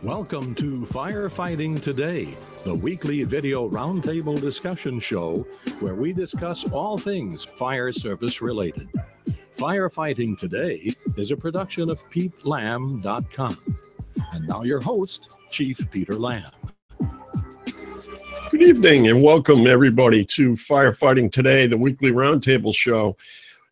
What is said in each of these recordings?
Welcome to Firefighting Today, the weekly video roundtable discussion show where we discuss all things fire service related. Firefighting Today is a production of PeteLamb.com. And now your host, Chief Peter Lamb. Good evening and welcome everybody to Firefighting Today, the weekly roundtable show.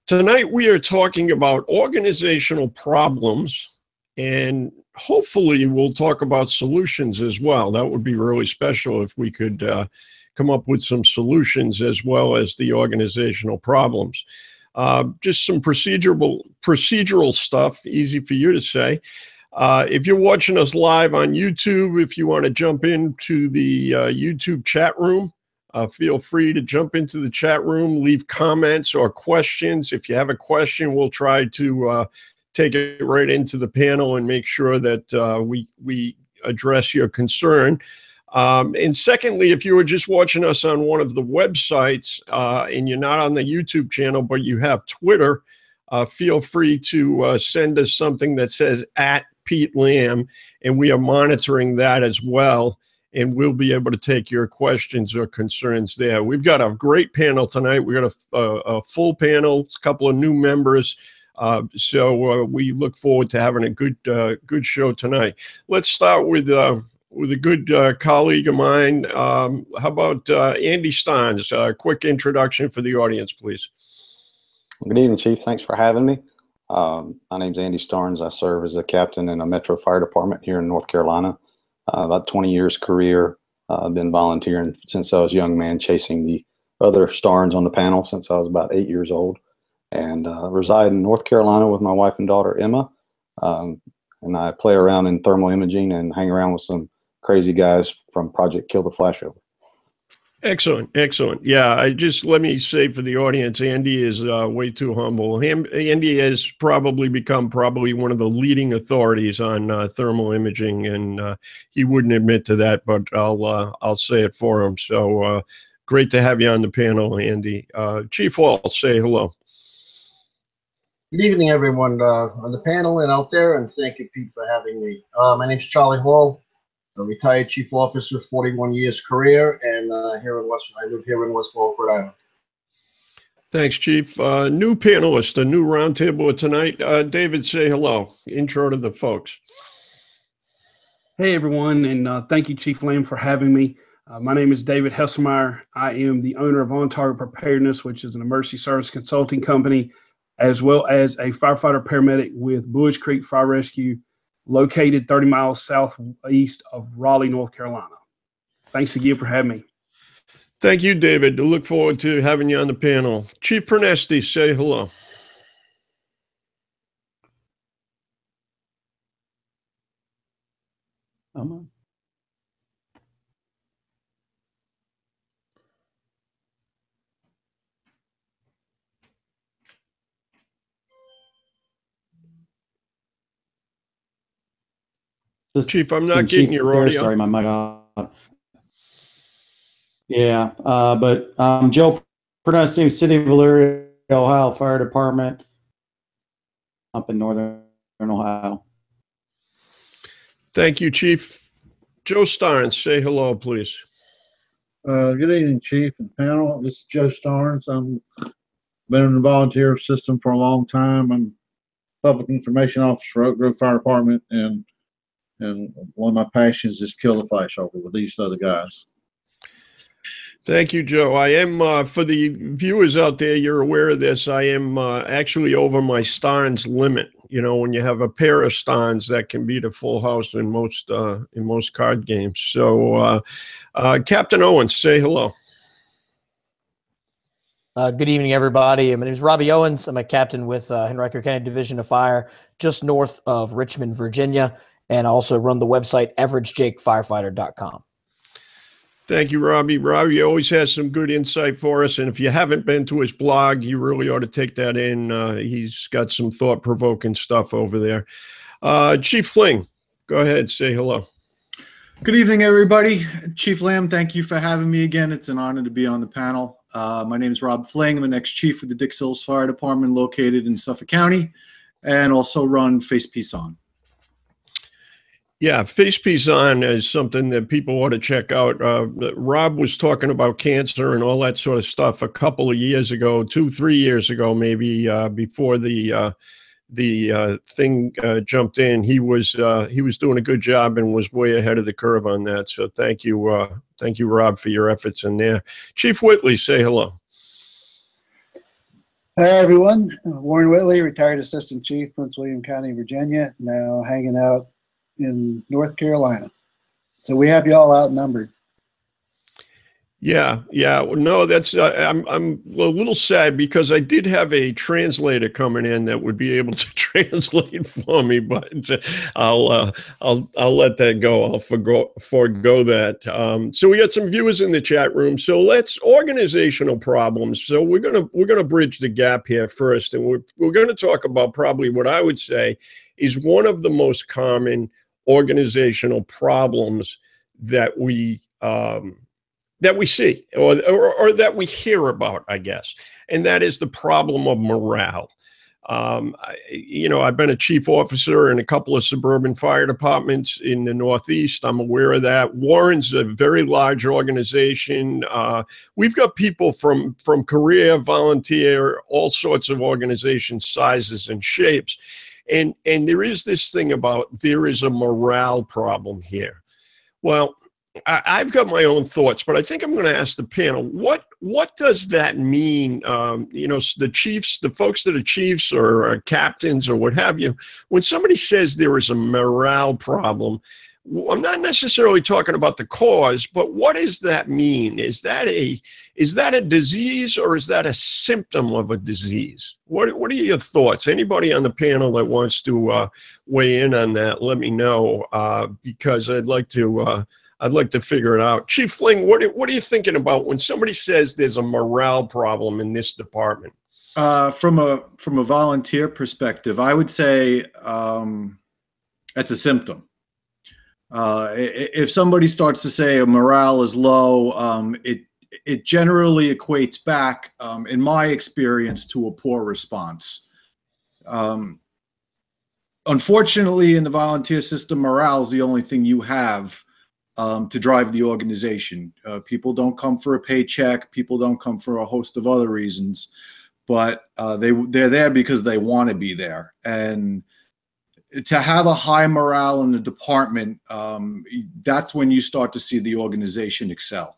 Tonight we are talking about organizational problems, and hopefully we'll talk about solutions as well. That would be really special if we could come up with some solutions as well as the organizational problems. Just some procedural stuff, easy for you to say. If you're watching us live on YouTube, if you want to jump into the YouTube chat room, feel free to jump into the chat room, leave comments or questions. If you have a question, we'll try to take it right into the panel and make sure that we address your concern. And secondly, if you were just watching us on one of the websites and you're not on the YouTube channel, but you have Twitter, feel free to send us something that says @Pete Lamb, and we are monitoring that as well. And we'll be able to take your questions or concerns there. We've got a great panel tonight. We got a full panel, a couple of new members. So we look forward to having a good show tonight. Let's start with a good colleague of mine. How about Andy Starnes? A quick introduction for the audience, please. Good evening, Chief. Thanks for having me. My name's Andy Starnes. I serve as a captain in a Metro Fire Department here in North Carolina. About 20 years career. I've been volunteering since I was a young man, chasing the other Starnes on the panel since I was about 8 years old. And reside in North Carolina with my wife and daughter, Emma. And I play around in thermal imaging and hang around with some crazy guys from Project Kill the Flashover. Excellent, excellent. Yeah, let me say for the audience, Andy is way too humble. Andy has probably become one of the leading authorities on thermal imaging, and he wouldn't admit to that, but I'll say it for him. So great to have you on the panel, Andy. Chief Hall, say hello. Good evening, everyone on the panel and out there, and thank you, Pete, for having me. My name is Charlie Hall. I'm a retired chief officer with 41 years career, and I live here in West Warwick, Rhode Island. Thanks, Chief. New panelist, a new roundtable tonight. David, say hello. Intro to the folks. Hey, everyone, and thank you, Chief Lamb, for having me. My name is David Hesselmeyer. I am the owner of On Target Preparedness, which is an emergency service consulting company, as well as a firefighter paramedic with Bush Creek Fire Rescue, located 30 miles southeast of Raleigh, North Carolina. Thanks again for having me. Thank you, David. I look forward to having you on the panel. Chief Pernesti, say hello. Chief, I'm not getting your audio. Sorry, my mic on. Yeah, but Joe Pernesti, City of Elyria, Ohio Fire Department, up in northern Ohio. Thank you, Chief. Joe Starnes, say hello, please. Good evening, Chief and panel. This is Joe Starnes. I've been in the volunteer system for a long time. I'm public information officer for Oak Grove Fire Department, and one of my passions is kill the flashover with these other guys. Thank you, Joe. I am, for the viewers out there, you're aware of this, I am actually over my Starnes limit. You know, when you have a pair of Starnes, that can be the full house in most card games. So, Captain Owens, say hello. Good evening, everybody. My name is Robbie Owens. I'm a captain with Henrico County Division of Fire, just north of Richmond, Virginia, and I also run the website averagejakefirefighter.com. Thank you, Robbie. Robbie always has some good insight for us, and if you haven't been to his blog, you really ought to take that in. He's got some thought-provoking stuff over there. Chief Fling, go ahead, say hello. Good evening, everybody. Chief Lamb, thank you for having me again. It's an honor to be on the panel. My name is Rob Fling. I'm an ex-chief of the Dix Hills Fire Department located in Suffolk County, and also run Face Peace On. Yeah, Face Piece On is something that people ought to check out. Rob was talking about cancer and all that sort of stuff a couple of years ago, 2-3 years ago, maybe, before the thing jumped in. He was doing a good job and was way ahead of the curve on that. So thank you, Rob, for your efforts in there. Chief Whitley, say hello. Hi, everyone. Warren Whitley, retired Assistant Chief, Prince William County, Virginia, now hanging out in North Carolina. So we have you all outnumbered. Yeah. No, that's I'm a little sad because I did have a translator coming in that would be able to translate for me, but I'll let that go. I'll forego that. So we got some viewers in the chat room. So let's organizational problems. So we're gonna bridge the gap here first, and we're gonna talk about probably what I would say is one of the most common organizational problems that we see or that we hear about, I guess, and that is the problem of morale. I've been a chief officer in a couple of suburban fire departments in the Northeast. I'm aware of that. Warren's a very large organization. We've got people from career, volunteer, all sorts of organization sizes and shapes. And there is this thing about there is a morale problem here. Well, I've got my own thoughts, but I think I'm going to ask the panel, what does that mean? The chiefs, the folks that are chiefs or captains or what have you, when somebody says there is a morale problem, I'm not necessarily talking about the cause, but what does that mean? Is that a disease or is that a symptom of a disease? What are your thoughts? Anybody on the panel that wants to weigh in on that, let me know, because I'd like to figure it out. Chief Fling, what are you thinking about when somebody says there's a morale problem in this department? From a volunteer perspective, I would say that's a symptom. If somebody starts to say a morale is low, it generally equates back, in my experience, to a poor response. Unfortunately, in the volunteer system, morale is the only thing you have to drive the organization. People don't come for a paycheck. People don't come for a host of other reasons, but they're there because they want to be there. And to have a high morale in the department, that's when you start to see the organization excel.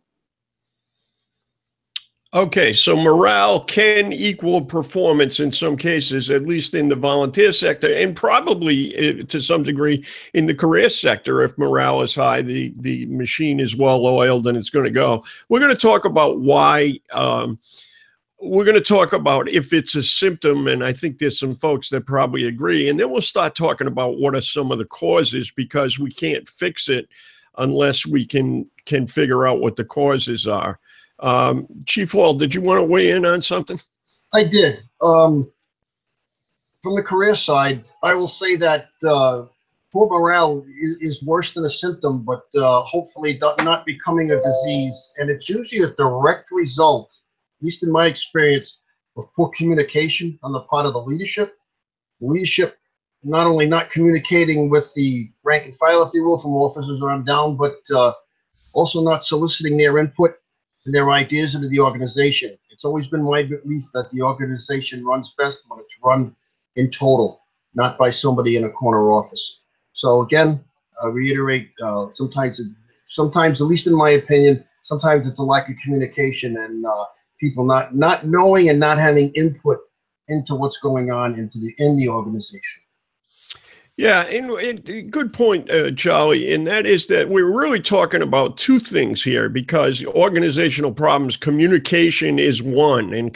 Okay, so morale can equal performance in some cases, at least in the volunteer sector, and probably to some degree in the career sector. If morale is high, the machine is well oiled and it's going to go. We're going to talk about why. We're going to talk about if it's a symptom, and I think there's some folks that probably agree. And then we'll start talking about what are some of the causes, because we can't fix it unless we can figure out what the causes are. Chief Hall, did you want to weigh in on something? I did. From the career side, I will say that poor morale is worse than a symptom, but hopefully not becoming a disease. And it's usually a direct result, at least in my experience, of poor communication on the part of the leadership. Leadership not only not communicating with the rank and file, if you will, from officers on down, but also not soliciting their input and their ideas into the organization. It's always been my belief that the organization runs best when it's run in total, not by somebody in a corner office. So again, I reiterate, sometimes, at least in my opinion, sometimes it's a lack of communication and people not knowing and not having input into what's going on in the organization. Yeah, and good point, Charlie, and that is that we're really talking about two things here, because organizational problems, communication is one, and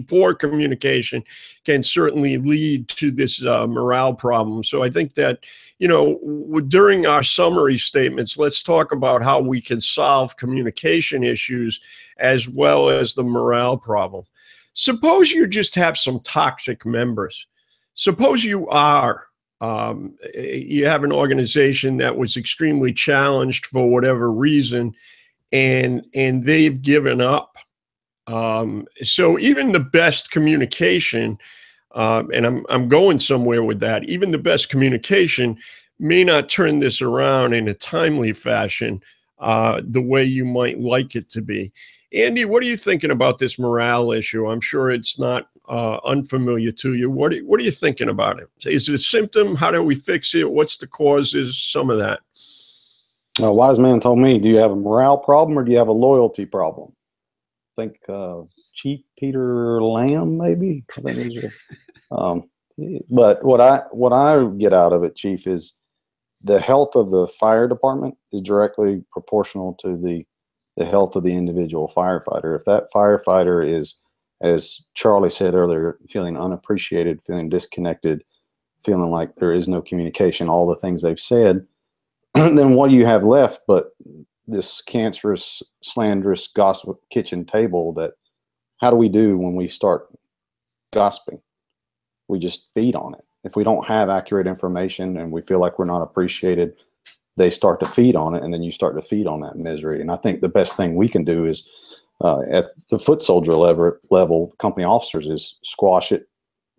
poor communication can certainly lead to this morale problem. So I think that, during our summary statements, let's talk about how we can solve communication issues as well as the morale problem. Suppose you just have some toxic members. Suppose you have an organization that was extremely challenged for whatever reason, and they've given up. So even the best communication, and I'm going somewhere with that, even the best communication may not turn this around in a timely fashion the way you might like it to be. Andy, what are you thinking about this morale issue? I'm sure it's not unfamiliar to you. What are you thinking about it? Is it a symptom? How do we fix it? What's the causes? Some of that. A wise man told me, do you have a morale problem or do you have a loyalty problem? I think Chief Peter Lamb, maybe. I think it was but what I get out of it, Chief, is the health of the fire department is directly proportional to the health of the individual firefighter. If that firefighter is, as Charlie said earlier, feeling unappreciated, feeling disconnected, feeling like there is no communication, all the things they've said, then what do you have left but this cancerous, slanderous gossip kitchen table that, how do we do when we start gossiping? We just feed on it. If we don't have accurate information and we feel like we're not appreciated, they start to feed on it, and then you start to feed on that misery. And I think the best thing we can do is at the foot soldier level, company officers, is squash it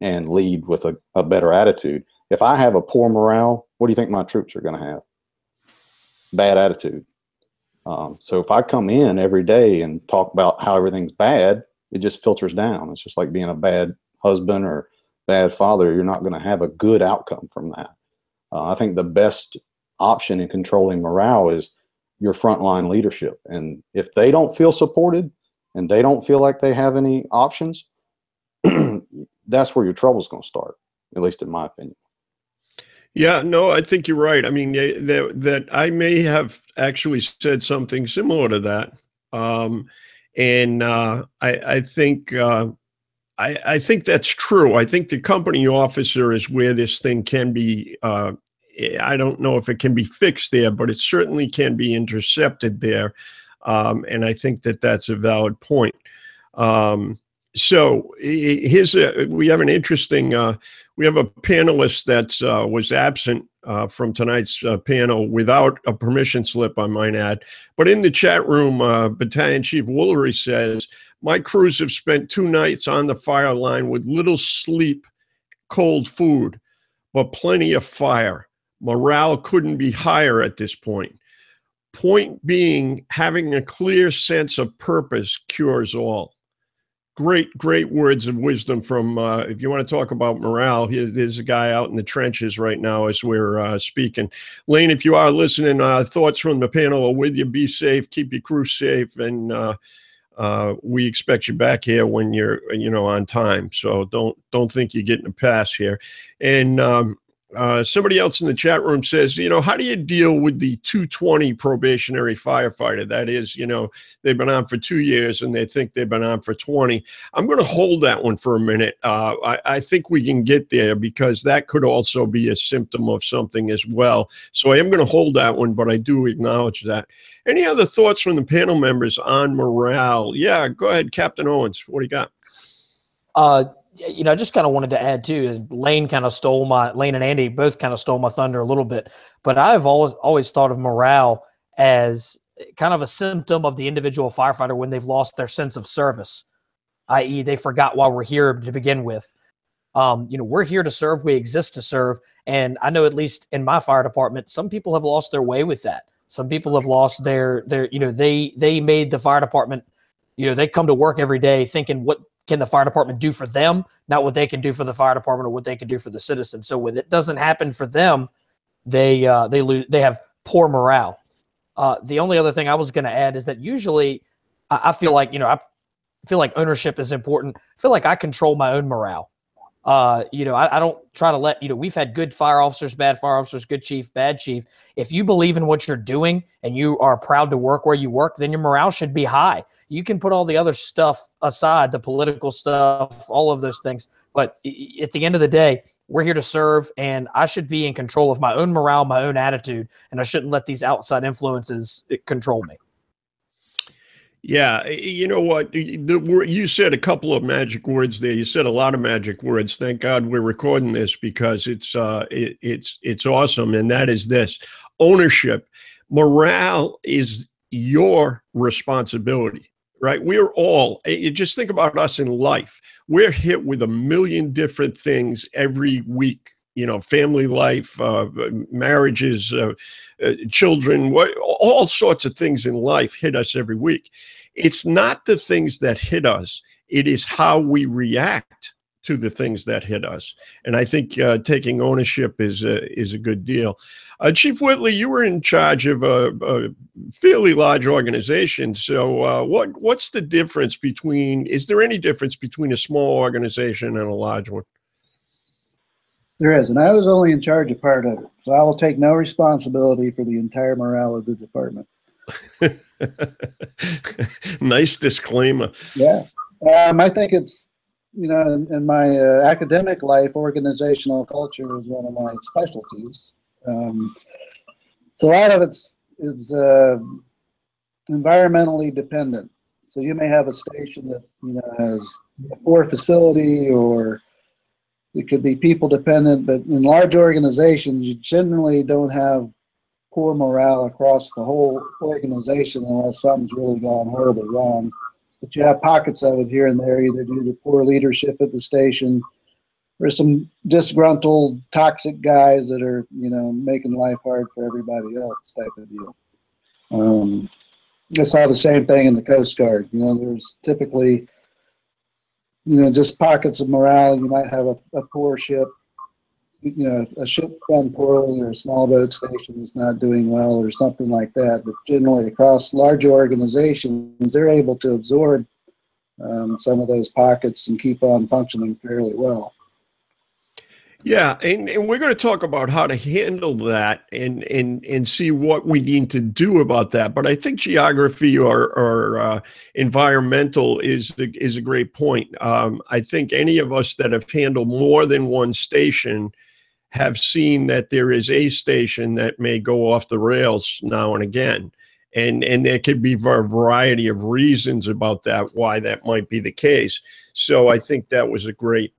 and lead with a better attitude. If I have a poor morale, what do you think my troops are going to have? Bad attitude. So if I come in every day and talk about how everything's bad, it just filters down. It's just like being a bad husband or bad father. You're not going to have a good outcome from that. I think the best option in controlling morale is your frontline leadership. And if they don't feel supported and they don't feel like they have any options, that's where your trouble's going to start, at least in my opinion. Yeah, no, I think you're right. I mean, that I may have actually said something similar to that. I think I think that's true. I think the company officer is where this thing can be, I don't know if it can be fixed there, but it certainly can be intercepted there. And I think that that's a valid point. So we have an interesting, we have a panelist that was absent from tonight's panel without a permission slip, I might add. But in the chat room, Battalion Chief Woolery says, my crews have spent 2 nights on the fire line with little sleep, cold food, but plenty of fire. Morale couldn't be higher at this point. Point being, having a clear sense of purpose cures all. Great words of wisdom from, if you want to talk about morale, there's a guy out in the trenches right now as we're speaking. Lane, if you are listening, thoughts from the panel are with you. Be safe, keep your crew safe, and we expect you back here when you're, on time. So don't think you're getting a pass here. And somebody else in the chat room says, how do you deal with the 220 probationary firefighter? That is, they've been on for 2 years and they think they've been on for 20. I'm going to hold that one for a minute. I think we can get there because that could also be a symptom of something as well. So I am going to hold that one, but I do acknowledge that. Any other thoughts from the panel members on morale? Yeah, go ahead, Captain Owens. What do you got? I just kind of wanted to add too, Lane and Andy both kind of stole my thunder a little bit, but I've always thought of morale as kind of a symptom of the individual firefighter when they've lost their sense of service, i.e. they forgot why we're here to begin with. We're here to serve, we exist to serve. And I know at least in my fire department, some people have lost their way with that. Some people have lost their they made the fire department, they come to work every day thinking, what can the fire department do for them? Not what they can do for the fire department or what they can do for the citizens. So when it doesn't happen for them, they have poor morale. The only other thing I was going to add is that usually I feel like, I feel like ownership is important. I feel like I control my own morale. I don't try to let, we've had good fire officers, bad fire officers, good chief, bad chief. If you believe in what you're doing and you are proud to work where you work, then your morale should be high. You can put all the other stuff aside, the political stuff, all of those things. But at the end of the day, we're here to serve, and I should be in control of my own morale, my own attitude, and I shouldn't let these outside influences control me. Yeah, you know what? You said a couple of magic words there. You said a lot of magic words. Thank God we're recording this because it's awesome. And that is this: ownership. Morale is your responsibility, right? We're all, you just think about us in life. We're hit with a million different things every week family life, marriages, children, all sorts of things in life hit us every week. It's not the things that hit us. It is how we react to the things that hit us. And I think taking ownership is a good deal. Chief Whitley, you were in charge of a fairly large organization. So what's the difference is there any difference between a small organization and a large one? There is, and I was only in charge of part of it. So I will take no responsibility for the entire morale of the department. Nice disclaimer. Yeah. I think it's, in my academic life, organizational culture is one of my specialties. So a lot of it's environmentally dependent. So you may have a station that has a poor facility, or it could be people dependent. But in large organizations, you generally don't have poor morale across the whole organization unless something's really gone horribly wrong. But you have pockets of it here and there, either due to poor leadership at the station or some disgruntled, toxic guys that are, making life hard for everybody else type of deal. I saw the same thing in the Coast Guard. There's typically, just pockets of morale. You might have a poor ship, a ship run poorly, or a small boat station is not doing well, or something like that. But generally across larger organizations, they're able to absorb some of those pockets and keep on functioning fairly well. Yeah, and we're going to talk about how to handle that and see what we need to do about that. But I think geography or environmental is a great point. I think any of us that have handled more than one station have seen that there is a station that may go off the rails now and again. And there could be a variety of reasons about that, why that might be the case. So I think that was a great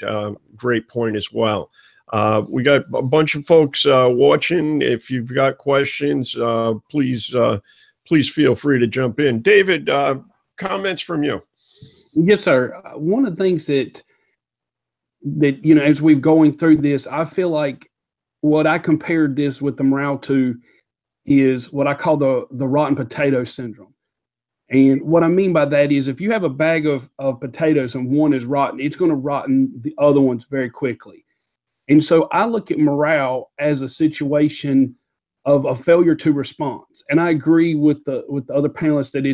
point as well. We got a bunch of folks watching. If you've got questions, please feel free to jump in. David, comments from you? Yes, sir. One of the things that as we're going through this, I feel like what I compared this with the morale to is what I call the rotten potato syndrome. And what I mean by that is if you have a bag of potatoes and one is rotten, it's going to rotten the other ones very quickly. And so I look at morale as a situation of a failure to response. And I agree with the other panelists that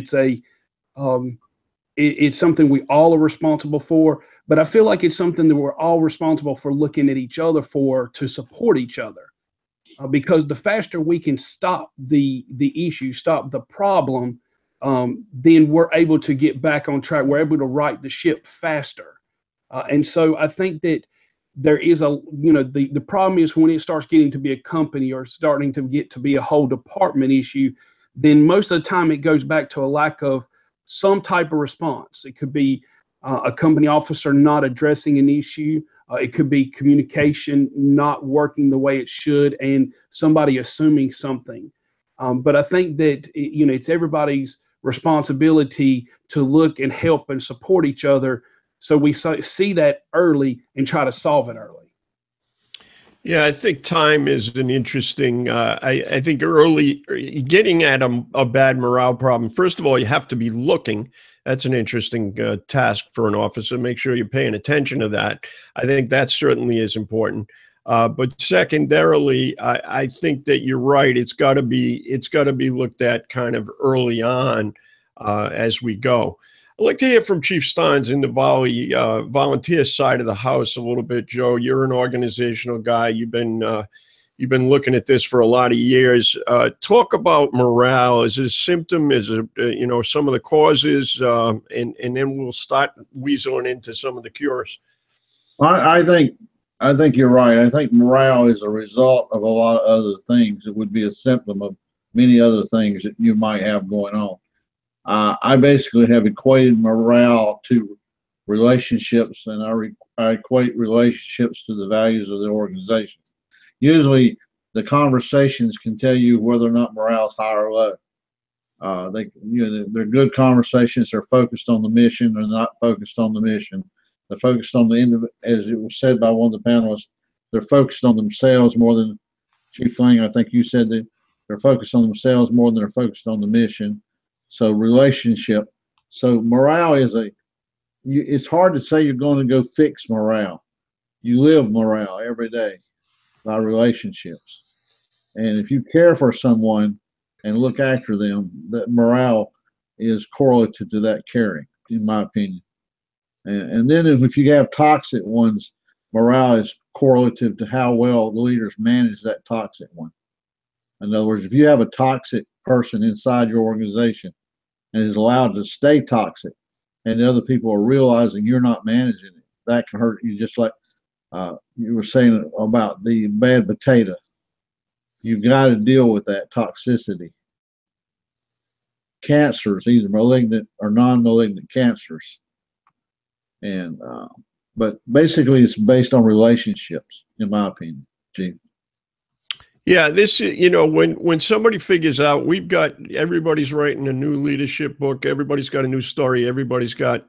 it's something we all are responsible for, but I feel like it's something that we're all responsible for looking at each other for to support each other. Because the faster we can stop the issue, stop the problem, then we're able to get back on track. We're able to right the ship faster. And so I think that there is the problem is when it starts getting to be a company or starting to get to be a whole department issue, then most of the time it goes back to a lack of some type of response. It could be a company officer not addressing an issue. It could be communication not working the way it should and somebody assuming something. But I think that, it's everybody's responsibility to look and help and support each other. So we see that early and try to solve it early. Yeah, I think time is an interesting, I think early getting at a bad morale problem. First of all, you have to be looking. That's an interesting task for an officer. Make sure you're paying attention to that. I think that certainly is important. But secondarily, I think that you're right. It's got to be looked at kind of early on as we go. I'd like to hear from Chief Stearns in the volunteer side of the house a little bit. Joe, you're an organizational guy. You've been looking at this for a lot of years. Talk about morale. Is it a symptom? Is it some of the causes? And then we'll start weaseling into some of the cures. I think you're right. I think morale is a result of a lot of other things. It would be a symptom of many other things that you might have going on. I basically have equated morale to relationships, and I equate relationships to the values of the organization. Usually, the conversations can tell you whether or not morale is high or low. They're good conversations. They're focused on the mission. They're not focused on the mission. They're focused on as it was said by one of the panelists, they're focused on themselves more than Chief Lang. I think you said that they're focused on themselves more than they're focused on the mission. So relationship. So morale is it's hard to say you're going to go fix morale. You live morale every day by relationships. And if you care for someone and look after them, that morale is correlative to that caring, in my opinion. And then if you have toxic ones, morale is correlative to how well the leaders manage that toxic one. In other words, if you have a toxic person inside your organization and is allowed to stay toxic, and the other people are realizing you're not managing it, that can hurt you. Just like you were saying about the bad potato. You've got to deal with that toxicity. Cancers, either malignant or non-malignant cancers. And but basically it's based on relationships, in my opinion, Chief. Yeah, this, when somebody figures out, everybody's writing a new leadership book, everybody's got a new story, everybody's got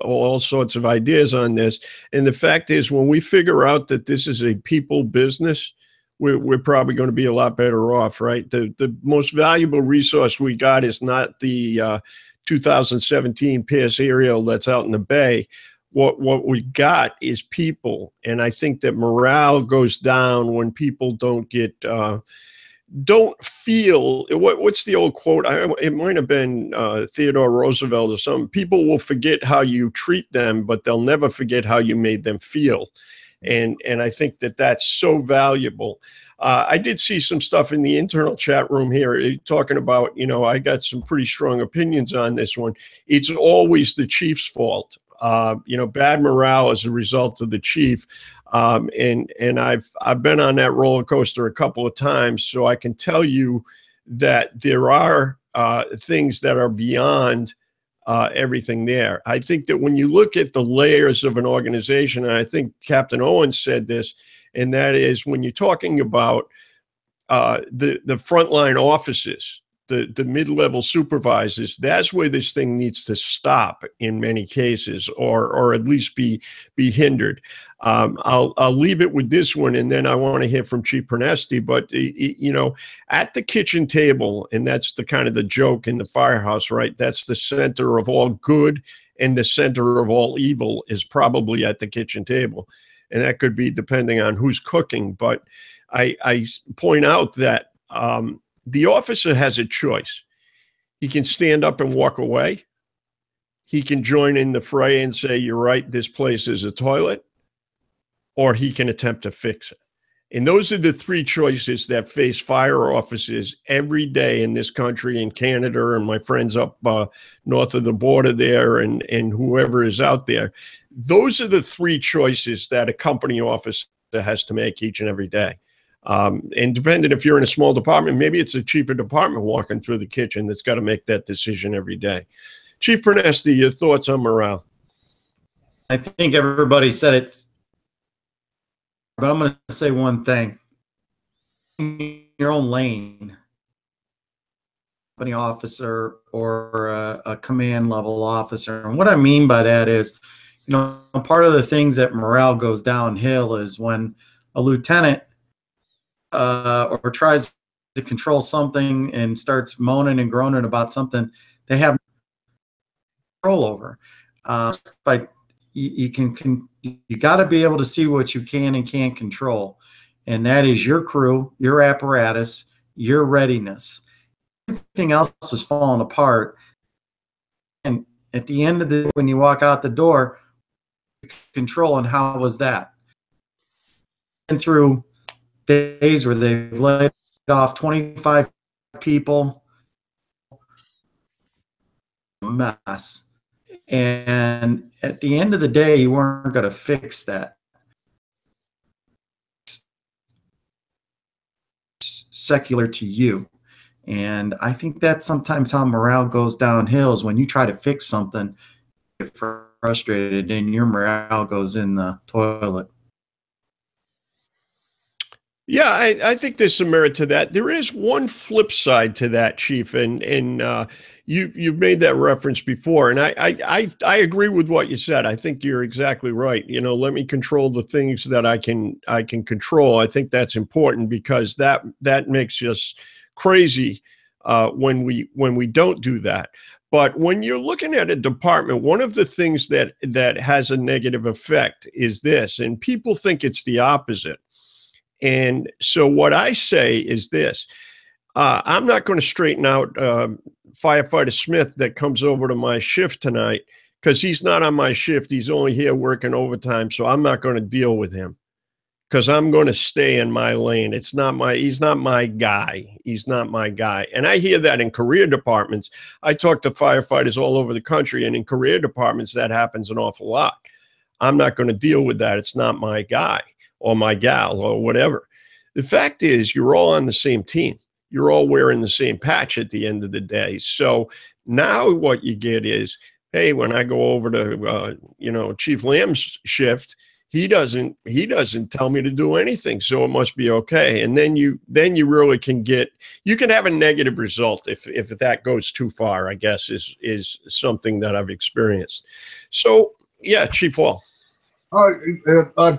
all sorts of ideas on this. And the fact is, when we figure out that this is a people business, we're probably going to be a lot better off, right? The most valuable resource we got is not the 2017 Pierce Ariel that's out in the Bay. What we got is people, and I think that morale goes down when people don't feel. What's the old quote? It might have been Theodore Roosevelt or something. People will forget how you treat them, but they'll never forget how you made them feel. And I think that that's so valuable. I did see some stuff in the internal chat room here talking about, I got some pretty strong opinions on this one. It's always the chief's fault. Bad morale as a result of the chief. And I've been on that roller coaster a couple of times, so I can tell you that there are things that are beyond everything there. I think that when you look at the layers of an organization, and I think Captain Owens said this, and that is when you're talking about the frontline offices, the mid-level supervisors, that's where this thing needs to stop in many cases, or at least be hindered. I'll leave it with this one, and then I want to hear from Chief Pernesti. But at the kitchen table, and that's the kind of the joke in the firehouse, right? That's the center of all good, and the center of all evil is probably at the kitchen table, and that could be depending on who's cooking. But I point out that the officer has a choice. He can stand up and walk away. He can join in the fray and say, you're right, this place is a toilet. Or he can attempt to fix it. And those are the three choices that face fire officers every day in this country, in Canada, and my friends up north of the border there, and whoever is out there. Those are the three choices that a company officer has to make each and every day. And depending if you're in a small department, maybe it's a chief of department walking through the kitchen that's got to make that decision every day. Chief Pernesti, your thoughts on morale? I think everybody said it's, but I'm going to say one thing. In your own lane, company officer or a command level officer. And what I mean by that is, part of the things that morale goes downhill is when a lieutenant or tries to control something and starts moaning and groaning about something they have control over. But you got to be able to see what you can and can't control, and that is your crew, your apparatus, your readiness. Everything else is falling apart, and at the end of the when you walk out the door, control, and how was that? And through days where they've laid off 25 people, mess. And at the end of the day, you weren't going to fix that. It's secular to you. And I think that's sometimes how morale goes downhill, is when you try to fix something, you get frustrated and your morale goes in the toilet. Yeah, I think there's some merit to that. There is one flip side to that, Chief, and you've made that reference before, and I agree with what you said. I think you're exactly right. You know, let me control the things that I can control. I think that's important because that makes us crazy when we don't do that. But when you're looking at a department, one of the things that has a negative effect is this, and people think it's the opposite. And so what I say is this, I'm not going to straighten out Firefighter Smith that comes over to my shift tonight because he's not on my shift. He's only here working overtime. So I'm not going to deal with him because I'm going to stay in my lane. He's not my guy. He's not my guy. And I hear that in career departments. I talk to firefighters all over the country, and in career departments, that happens an awful lot. I'm not going to deal with that. It's not my guy or my gal or whatever. The fact is, you're all on the same team. You're all wearing the same patch at the end of the day. So now what you get is, hey, when I go over to, Chief Lamb's shift, he doesn't tell me to do anything. So it must be okay. And then you really can have a negative result if that goes too far, I guess is something that I've experienced. So yeah, Chief Wall.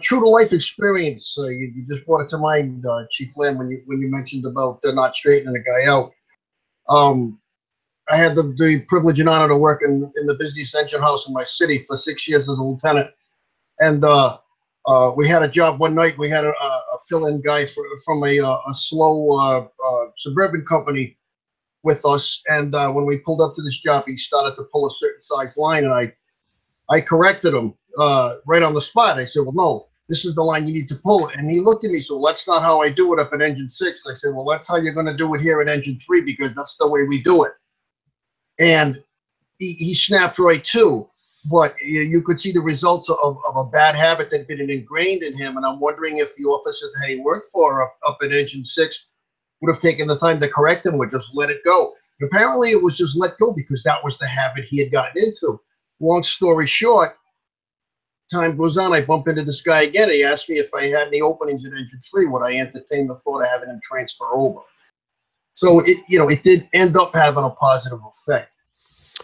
True to life experience. You just brought it to mind, Chief Lamb, when you mentioned about not straightening a guy out. I had the privilege and honor to work in the busiest engine house in my city for 6 years as a lieutenant, and we had a job one night. We had a fill-in guy from a slow suburban company with us, and when we pulled up to this job, he started to pull a certain size line, and I corrected him right on the spot. I said, well, no, this is the line you need to pull. And he looked at me, so that's not how I do it up at engine 6. I said, well, that's how you're going to do it here at engine 3 because that's the way we do it. And he snapped right to. But you could see the results of a bad habit that had been ingrained in him. And I'm wondering if the officer that he worked for up at engine 6 would have taken the time to correct him or just let it go. And apparently it was just let go because that was the habit he had gotten into. Long story short, time goes on, I bump into this guy again. He asked me if I had any openings at engine 3. Would I entertain the thought of having him transfer over? So it did end up having a positive effect.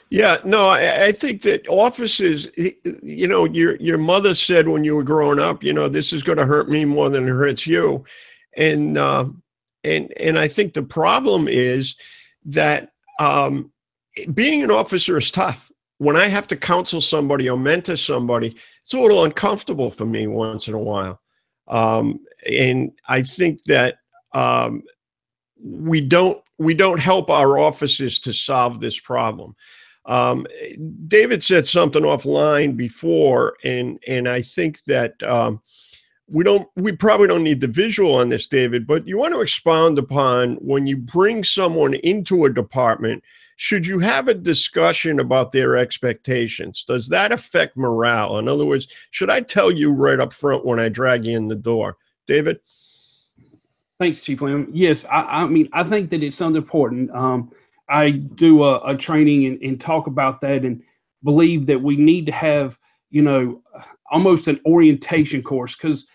Yeah, no, I think that officers, your mother said when you were growing up, this is going to hurt me more than it hurts you. And I think the problem is that being an officer is tough. When I have to counsel somebody or mentor somebody, it's a little uncomfortable for me once in a while. And I think that we don't help our officers to solve this problem. David said something offline before, and I think that we probably don't need the visual on this, David, but you want to expound upon when you bring someone into a department, should you have a discussion about their expectations? Does that affect morale? In other words, should I tell you right up front when I drag you in the door? David? Thanks, Chief Lamb. Yes, I mean, I think that it's something important. I do a training and talk about that and believe that we need to have, almost an orientation course because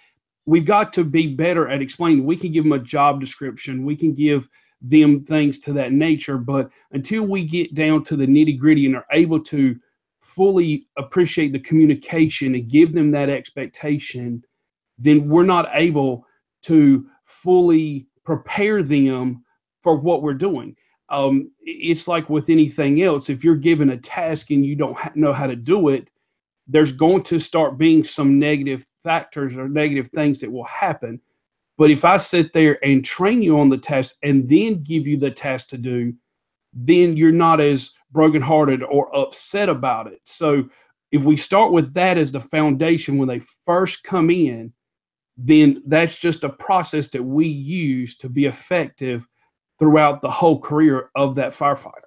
we've got to be better at explaining. We can give them a job description. We can give them things to that nature. But until we get down to the nitty gritty and are able to fully appreciate the communication and give them that expectation, then we're not able to fully prepare them for what we're doing. It's like with anything else. If you're given a task and you don't know how to do it, there's going to start being some negative factors or negative things that will happen. But if I sit there and train you on the task and then give you the task to do, then you're not as brokenhearted or upset about it. So if we start with that as the foundation when they first come in, then that's just a process that we use to be effective throughout the whole career of that firefighter.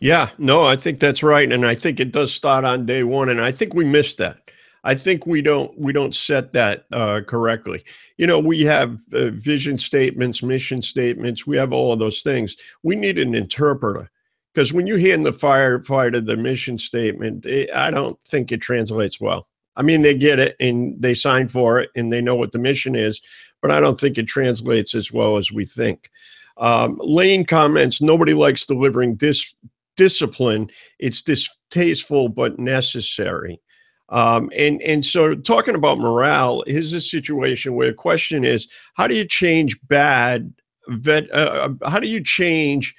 Yeah, no, I think that's right. And I think it does start on day one. And I think we missed that. I think we don't set that correctly. We have vision statements, mission statements. We have all of those things. We need an interpreter because when you hand the firefighter the mission statement, I don't think it translates well. I mean, they get it and they sign for it and they know what the mission is, but I don't think it translates as well as we think. Lane comments, nobody likes delivering discipline. It's distasteful but necessary. And so talking about morale, here's a situation where the question is, how do you change how do you change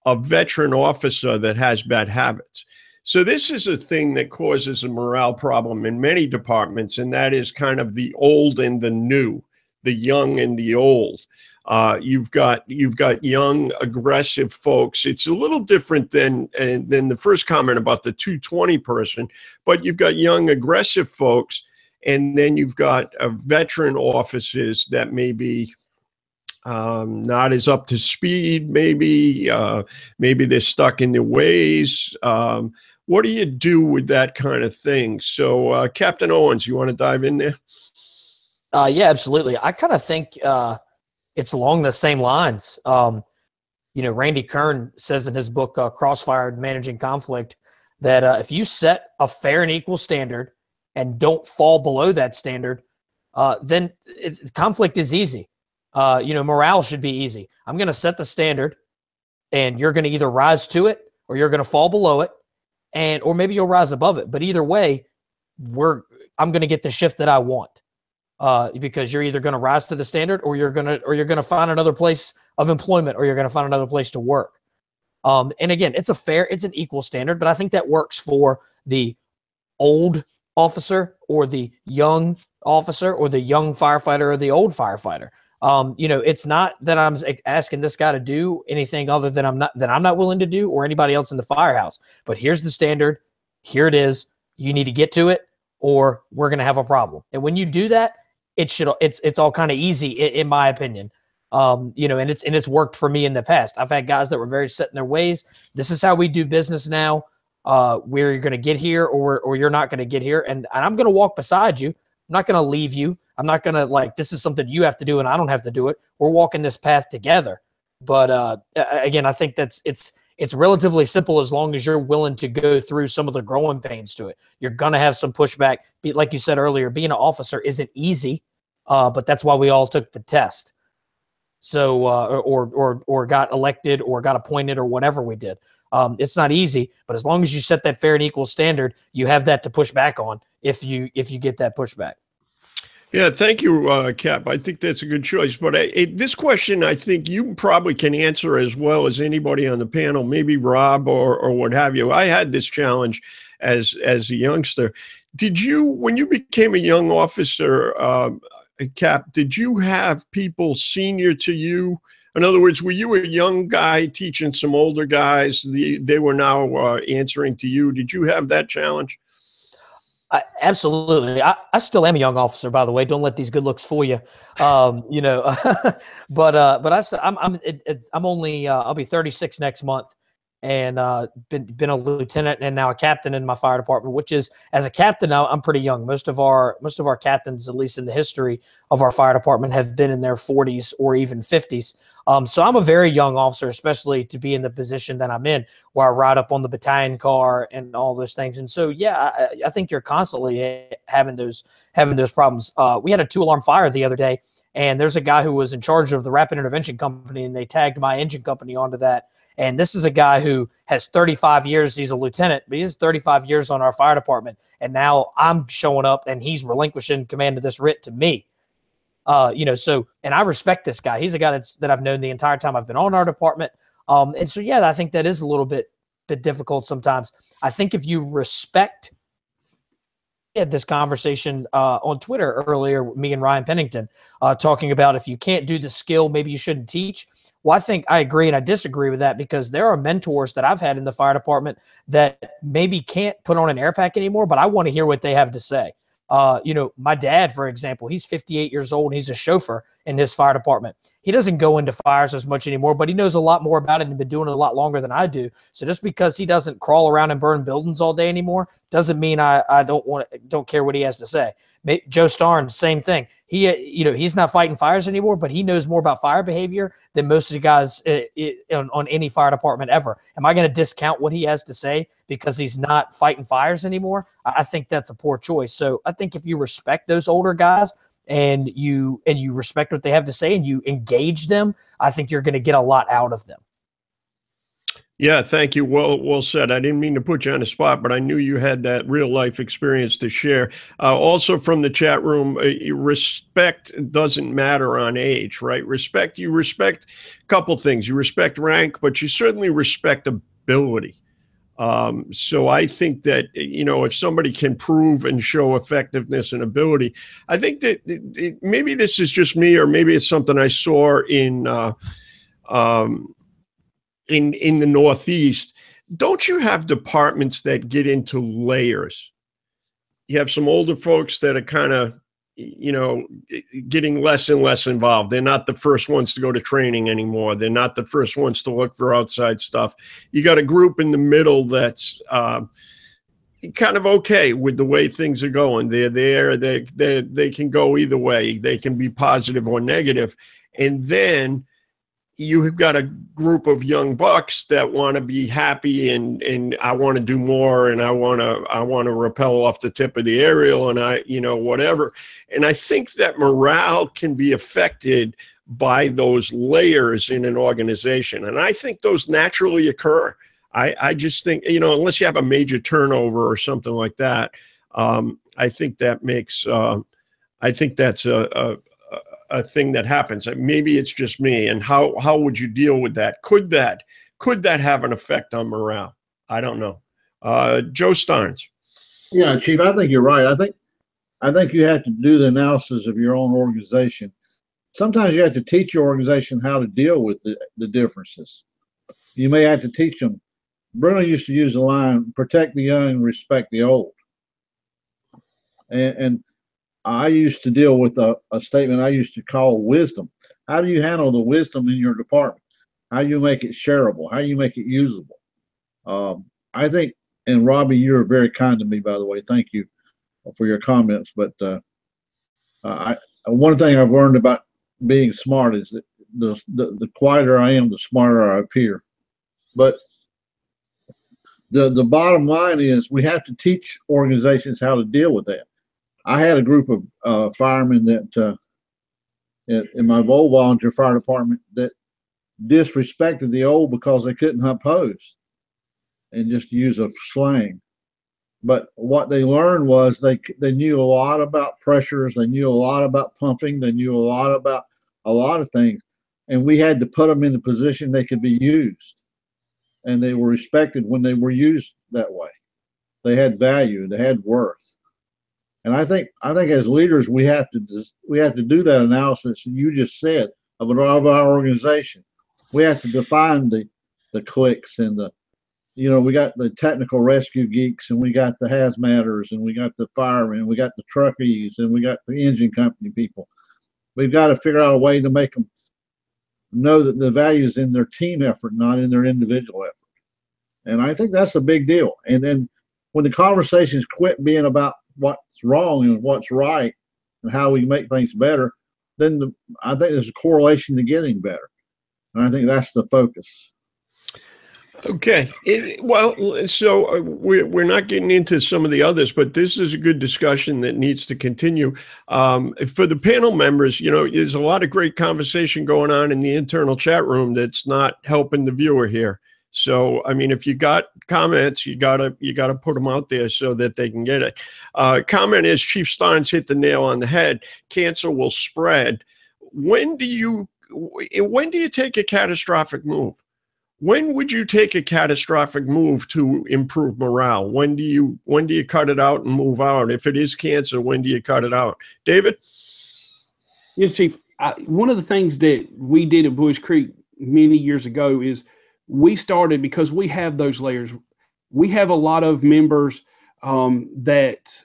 a veteran officer that has bad habits? So this is a thing that causes a morale problem in many departments, and that is kind of the old and the new, the young and the old. You've got young, aggressive folks. It's a little different than the first comment about the 220 person, but you've got young, aggressive folks, and then you've got veteran officers that may be not as up to speed. Maybe they're stuck in their ways. What do you do with that kind of thing? So, Captain Owens, you want to dive in there? Yeah, absolutely. I kind of think it's along the same lines. Randy Kern says in his book, Crossfire, Managing Conflict, that if you set a fair and equal standard and don't fall below that standard, then conflict is easy. Morale should be easy. I'm going to set the standard, and you're going to either rise to it or you're going to fall below it, or maybe you'll rise above it. But either way, I'm going to get the shift that I want, because you're either going to rise to the standard or you're going to find another place of employment, or you're going to find another place to work. And again, it's an equal standard, but I think that works for the old officer or the young officer or the young firefighter or the old firefighter. It's not that I'm asking this guy to do anything other than I'm not willing to do, or anybody else in the firehouse. But here's the standard. Here it is. You need to get to it, or we're going to have a problem. And when you do that, it's all kind of easy in my opinion. And it's worked for me in the past. I've had guys that were very set in their ways. This is how we do business now. Where you're going to get here, or you're not going to get here, and I'm going to walk beside you. I'm not going to leave you. I'm not going to this is something you have to do and I don't have to do it. We're walking this path together. But again, I think it's relatively simple as long as you're willing to go through some of the growing pains to it. You're going to have some pushback. Like you said earlier, being an officer isn't easy, but that's why we all took the test. So or got elected or got appointed or whatever we did. It's not easy, but as long as you set that fair and equal standard, you have that to push back on if you get that pushback. Yeah, thank you, Cap. I think that's a good choice. But this question, I think you probably can answer as well as anybody on the panel, maybe Rob or what have you. I had this challenge as a youngster. When you became a young officer, Cap, did you have people senior to you? In other words, were you a young guy teaching some older guys? They were now answering to you. Did you have that challenge? Absolutely. I still am a young officer, by the way. Don't let these good looks fool you. But I'm only I'll be 36 next month, and been a lieutenant and now a captain in my fire department. Which is, as a captain now, I'm pretty young. Most of our captains, at least in the history of our fire department, have been in their 40s or even 50s. So I'm a very young officer, especially to be in the position that I'm in, where I ride up on the battalion car and all those things. And so, yeah, I think you're constantly having those problems. We had a 2-alarm fire the other day, and there's a guy who was in charge of the rapid intervention company, and they tagged my engine company onto that. And this is a guy who has 35 years. He's a lieutenant, but he's 35 years on our fire department. And now I'm showing up, and he's relinquishing command of this writ to me. And I respect this guy. He's a guy that I've known the entire time I've been on our department. And so, yeah, I think that is a little bit difficult sometimes. I think if you respect, had this conversation on Twitter earlier, me and Ryan Pennington, talking about if you can't do the skill, maybe you shouldn't teach. Well, I think I agree and I disagree with that, because there are mentors that I've had in the fire department that maybe can't put on an air pack anymore, but I want to hear what they have to say. My dad, for example, he's 58 years old and he's a chauffeur in his fire department. He doesn't go into fires as much anymore, but he knows a lot more about it and been doing it a lot longer than I do. So just because he doesn't crawl around and burn buildings all day anymore doesn't mean I don't care what he has to say. Joe Starnes, same thing. He's not fighting fires anymore, but he knows more about fire behavior than most of the guys on any fire department ever. Am I going to discount what he has to say because he's not fighting fires anymore? I think that's a poor choice. So think if you respect those older guys and you respect what they have to say and you engage them, I think you're going to get a lot out of them. Yeah, thank you. Well said. I didn't mean to put you on the spot, but I knew you had that real life experience to share. Also from the chat room, respect doesn't matter on age, right? You respect a couple things. You respect rank, but you certainly respect ability. So I think that, if somebody can prove and show effectiveness and ability, I think that maybe this is just me, or maybe it's something I saw in the Northeast. Don't you have departments that get into layers? You have some older folks that are kind of, getting less and less involved. They're not the first ones to go to training anymore. They're not the first ones to look for outside stuff. You got a group in the middle that's kind of okay with the way things are going. They're there. They can go either way. They can be positive or negative. And then you have got a group of young bucks that want to be happy and I want to do more, and I want to rappel off the tip of the aerial, and whatever. And I think that morale can be affected by those layers in an organization. And I think those naturally occur. I just think, unless you have a major turnover or something like that, I think that makes, I think that's a thing that happens. Maybe it's just me. And how would you deal with that? Could that have an effect on morale? I don't know. Joe Starnes. Yeah, Chief, I think you're right. I think you have to do the analysis of your own organization. Sometimes you have to teach your organization how to deal with the differences. You may have to teach them. Bruno used to use the line, protect the young, respect the old. And I used to deal with a statement I used to call wisdom. How do you handle the wisdom in your department? How do you make it shareable? How do you make it usable? I think, and Robbie, you're very kind to me, by the way. Thank you for your comments. But one thing I've learned about being smart is that the quieter I am, the smarter I appear. But the bottom line is we have to teach organizations how to deal with that. I had a group of firemen that in my old volunteer fire department that disrespected the old because they couldn't hunt posts, and just use a slang. But what they learned was they knew a lot about pressures, they knew a lot about pumping, they knew a lot about a lot of things, and we had to put them in a position they could be used, and they were respected when they were used that way. They had value, they had worth. And I think as leaders we have to do that analysis you just said of our organization. We have to define the cliques and we got the technical rescue geeks, and we got the hazmaters, and we got the firemen, we got the truckies, and we got the engine company people. We've got to figure out a way to make them know that the value is in their team effort, not in their individual effort. And I think that's a big deal. And then when the conversations quit being about what's wrong and what's right and how we make things better, then I think there's a correlation to getting better. And I think that's the focus. Okay. So we're not getting into some of the others, but this is a good discussion that needs to continue. For the panel members, there's a lot of great conversation going on in the internal chat room that's not helping the viewer here. So, I mean, if you got comments, you gotta put them out there so that they can get it. Comment is Chief Starnes hit the nail on the head. Cancer will spread. When do you take a catastrophic move? When would you take a catastrophic move to improve morale? When do you cut it out and move out? If it is cancer, when do you cut it out? David? Yes, Chief. One of the things that we did at Bush Creek many years ago is we started, because we have those layers. We have a lot of members that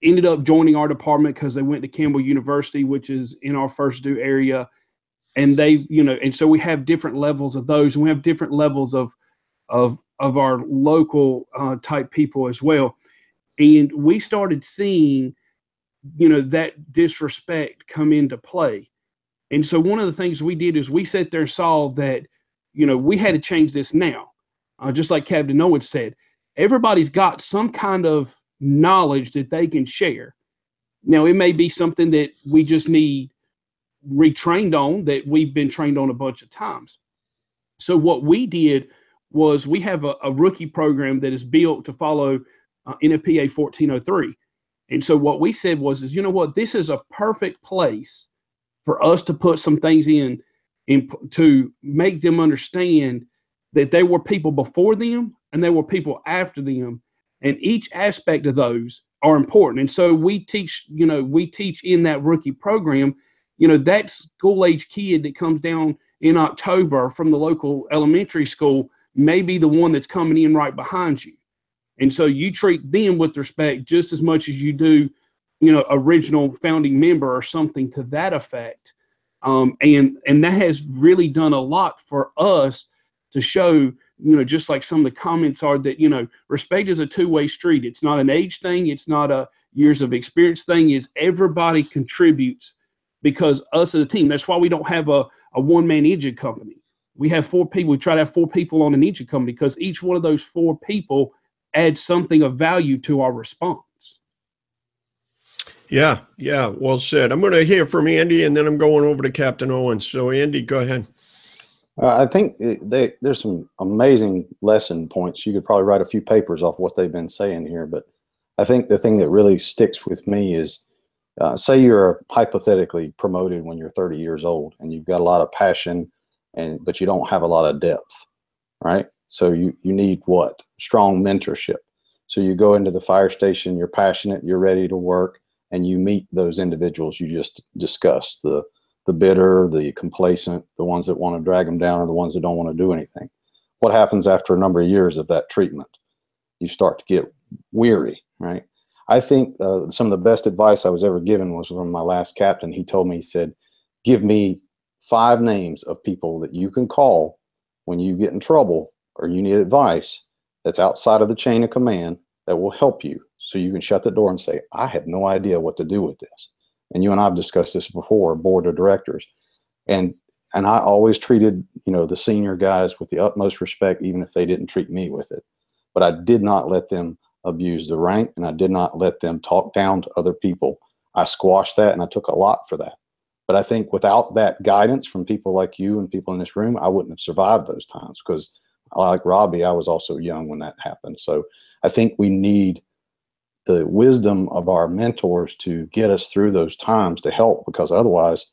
ended up joining our department because they went to Campbell University, which is in our first due area. And and so we have different levels of those, and we have different levels of our local type people as well. And we started seeing, that disrespect come into play. And so one of the things we did is we sat there and saw that, we had to change this now. Just like Captain Owen said, everybody's got some kind of knowledge that they can share. Now, it may be something that we just need retrained on that we've been trained on a bunch of times. So what we did was we have a rookie program that is built to follow NFPA 1403. And so what we said was, you know what, this is a perfect place for us to put some things in to make them understand that there were people before them and there were people after them. And each aspect of those are important. And so we teach in that rookie program, that school age kid that comes down in October from the local elementary school may be the one that's coming in right behind you. And so you treat them with respect just as much as you do, original founding member or something to that effect. And that has really done a lot for us to show, just like some of the comments are that, respect is a two-way street. It's not an age thing. It's not a years of experience thing. Is everybody contributes because us as a team. That's why we don't have a one-man engine company. We have 4 people. We try to have 4 people on an engine company because each one of those 4 people adds something of value to our response. Yeah, well said. I'm going to hear from Andy, and then I'm going over to Captain Owens. So, Andy, go ahead. I think there's some amazing lesson points. You could probably write a few papers off what they've been saying here, but I think the thing that really sticks with me is, say you're hypothetically promoted when you're 30 years old, and you've got a lot of passion, but you don't have a lot of depth, right? So you need what? Strong mentorship. So you go into the fire station, you're passionate, you're ready to work, and you meet those individuals you just discussed, the bitter, the complacent, the ones that want to drag them down, or the ones that don't want to do anything. What happens after a number of years of that treatment? You start to get weary, right? I think some of the best advice I was ever given was from my last captain. He told me, he said, give me 5 names of people that you can call when you get in trouble or you need advice that's outside of the chain of command that will help you. So you can shut the door and say, I have no idea what to do with this. And you and I have discussed this before, board of directors. And I always treated, the senior guys with the utmost respect, even if they didn't treat me with it. But I did not let them abuse the rank, and I did not let them talk down to other people. I squashed that, and I took a lot for that. But I think without that guidance from people like you and people in this room, I wouldn't have survived those times, because like Robbie, I was also young when that happened. So I think we need the wisdom of our mentors to get us through those times to help, because otherwise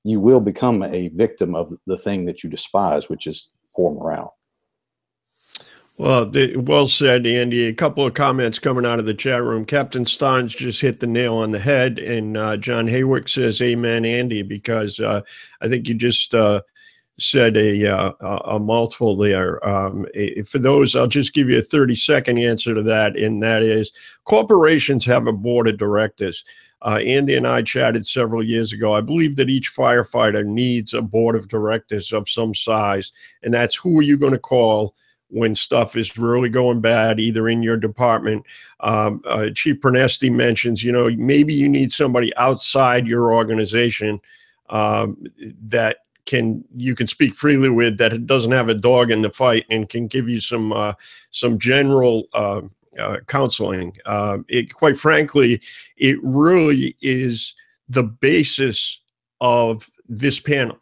you will become a victim of the thing that you despise, which is poor morale. Well, well said, Andy. A couple of comments coming out of the chat room. Captain Starnes just hit the nail on the head, and John Haywick says, amen, Andy, because I think you just said a mouthful there. For those, I'll just give you a 30-second answer to that, and that is corporations have a board of directors. Andy and I chatted several years ago. I believe that each firefighter needs a board of directors of some size, and that's who are you going to call when stuff is really going bad, either in your department. Chief Pernesti mentions, maybe you need somebody outside your organization that you can speak freely with, that doesn't have a dog in the fight and can give you some general counseling. Quite frankly, it really is the basis of this panel.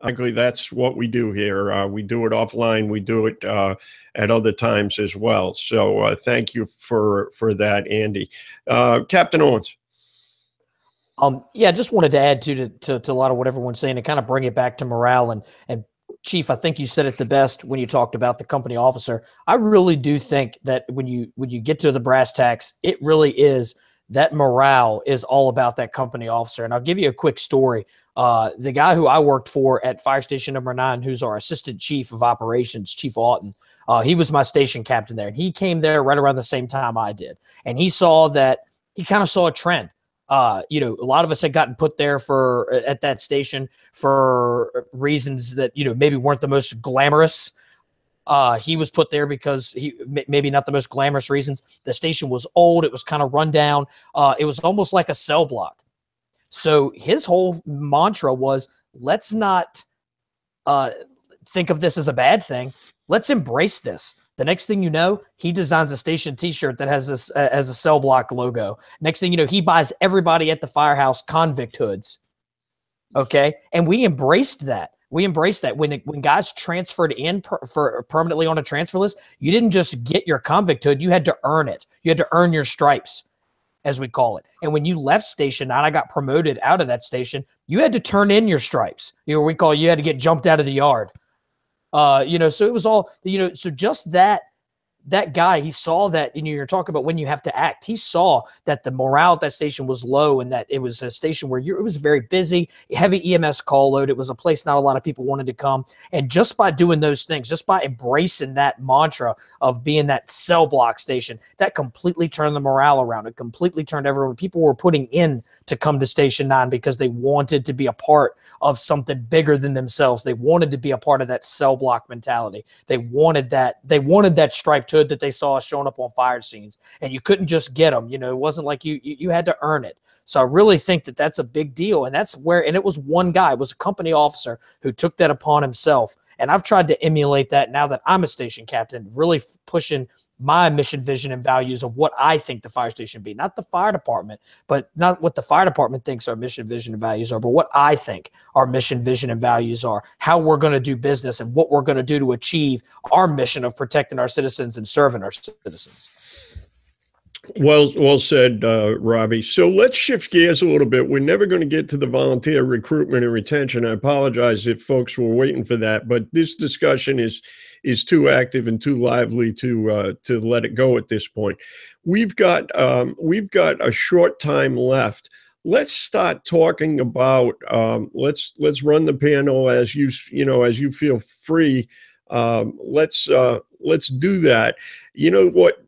Frankly, that's what we do here. We do it offline. We do it at other times as well. So thank you for that, Andy. Captain Owens. Yeah, just wanted to add to a lot of what everyone's saying and kind of bring it back to morale. And Chief, I think you said it the best when you talked about the company officer. I really do think that when you get to the brass tacks, it really is that morale is all about that company officer. And I'll give you a quick story. The guy who I worked for at Fire Station number 9, who's our assistant chief of operations, Chief Lawton, he was my station captain there. And he came there right around the same time I did. And he kind of saw a trend. A lot of us had gotten put there at that station for reasons that, maybe weren't the most glamorous. He was put there because maybe not the most glamorous reasons. The station was old. It was kind of run down. It was almost like a cell block. So his whole mantra was, let's not think of this as a bad thing. Let's embrace this. The next thing you know, he designs a station T-shirt that has this as a cell block logo. Next thing you know, he buys everybody at the firehouse convict hoods. Okay, and we embraced that. We embraced that when guys transferred in for permanently on a transfer list. You didn't just get your convict hood; you had to earn it. You had to earn your stripes, as we call it. And when you left Station 9, I got promoted out of that station. You had to turn in your stripes. You had to get jumped out of the yard. So it was all, so just that guy, he saw that, you're talking about when you have to act. He saw that the morale at that station was low and that it was a station where it was very busy, heavy EMS call load. It was a place not a lot of people wanted to come. And just by doing those things, just by embracing that mantra of being that cell block station, that completely turned the morale around. It completely turned everyone. People were putting in to come to Station 9 because they wanted to be a part of something bigger than themselves. They wanted to be a part of that cell block mentality. They wanted that striped hood that they saw showing up on fire scenes, and you couldn't just get them. It wasn't like you had to earn it. So I really think that that's a big deal, and and it was one guy, it was a company officer who took that upon himself. And I've tried to emulate that now that I'm a station captain, really pushing my mission, vision, and values of what I think the fire station be. Not the fire department, but not what the fire department thinks our mission, vision, and values are, but what I think our mission, vision, and values are, how we're going to do business, and what we're going to do to achieve our mission of protecting our citizens and serving our citizens. Well said, Robbie. So let's shift gears a little bit. We're never going to get to the volunteer recruitment and retention. I apologize if folks were waiting for that, but this discussion is too active and too lively to let it go at this point. We've got a short time left. Let's start talking about let's run the panel as you feel free. Let's do that.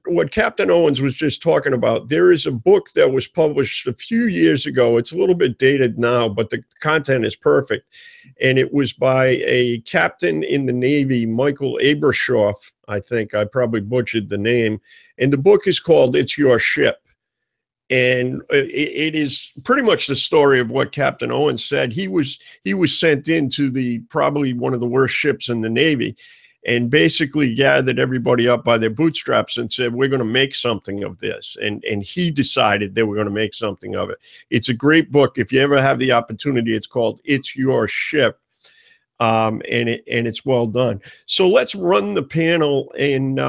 What Captain Owens was just talking about, there is a book that was published a few years ago. It's a little bit dated now, but the content is perfect. And it was by a captain in the Navy, Michael Abershoff. I think I probably butchered the name. And the book is called It's Your Ship. And it is pretty much the story of what Captain Owens said. He was sent into probably one of the worst ships in the Navy, and basically gathered everybody up by their bootstraps and said, we're going to make something of this. And he decided they were going to make something of it. It's a great book. If you ever have the opportunity, it's called It's Your Ship. And it's well done. So let's run the panel, and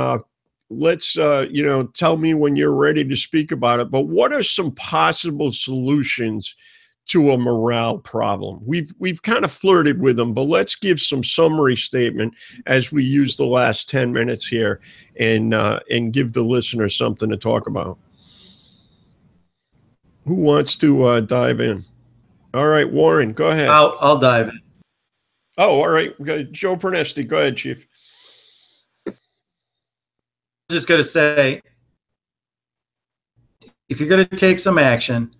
let's, tell me when you're ready to speak about it. But what are some possible solutions to a morale problem? We've kind of flirted with them, but let's give some summary statement as we use the last 10 minutes here and give the listener something to talk about. Who wants to dive in? All right, Warren, go ahead. I'll dive in. Oh, all right. Joe Pernesti, go ahead, Chief. Just going to say, if you're going to take some action,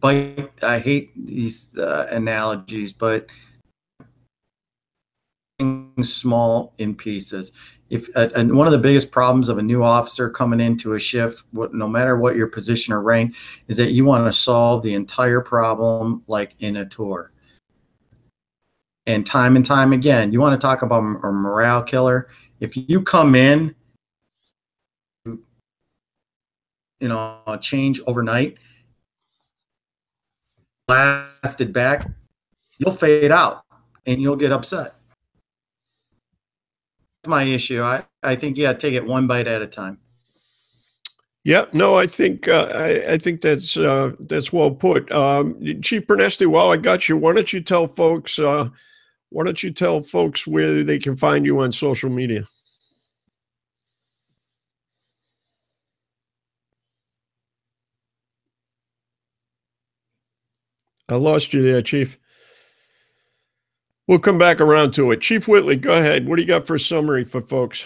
I hate these analogies, but small in pieces. If and one of the biggest problems of a new officer coming into a shift, no matter what your position or rank, is that you want to solve the entire problem like in a tour. And time again, you want to talk about a morale killer. If you come in, change overnight, blasted back, you'll fade out and you'll get upset. That's my issue. I think you got to take it one bite at a time. Yeah, no, I think that's well put. Chief Pernesti, while I got you, why don't you tell folks where they can find you on social media? I lost you there, Chief. We'll come back around to it. Chief Whitley, go ahead. What do you got for a summary for folks?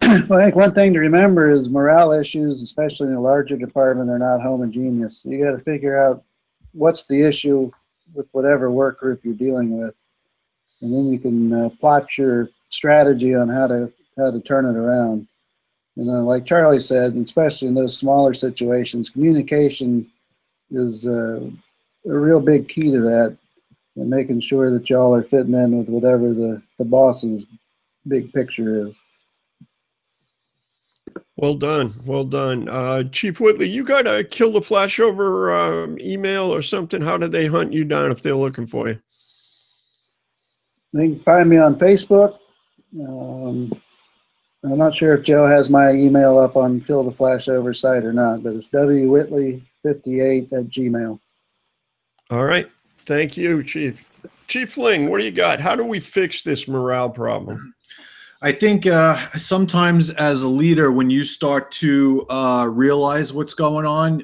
Well, I think one thing to remember is morale issues, especially in a larger department, are not homogeneous. You got to figure out what's the issue with whatever work group you're dealing with, and then you can plot your strategy on how to turn it around. Like Charlie said, especially in those smaller situations, communication is a real big key to that, and making sure that y'all are fitting in with whatever the boss's big picture is. Well done. Well done. Chief Whitley, you got a kill the flashover email or something? How did they hunt you down if they're looking for you? They can find me on Facebook. I'm not sure if Joe has my email up on Kill the Flashover site or not, but it's wwhittley58@gmail. All right. Thank you, Chief. Chief Ling, what do you got? How do we fix this morale problem? I think sometimes as a leader, when you start to realize what's going on,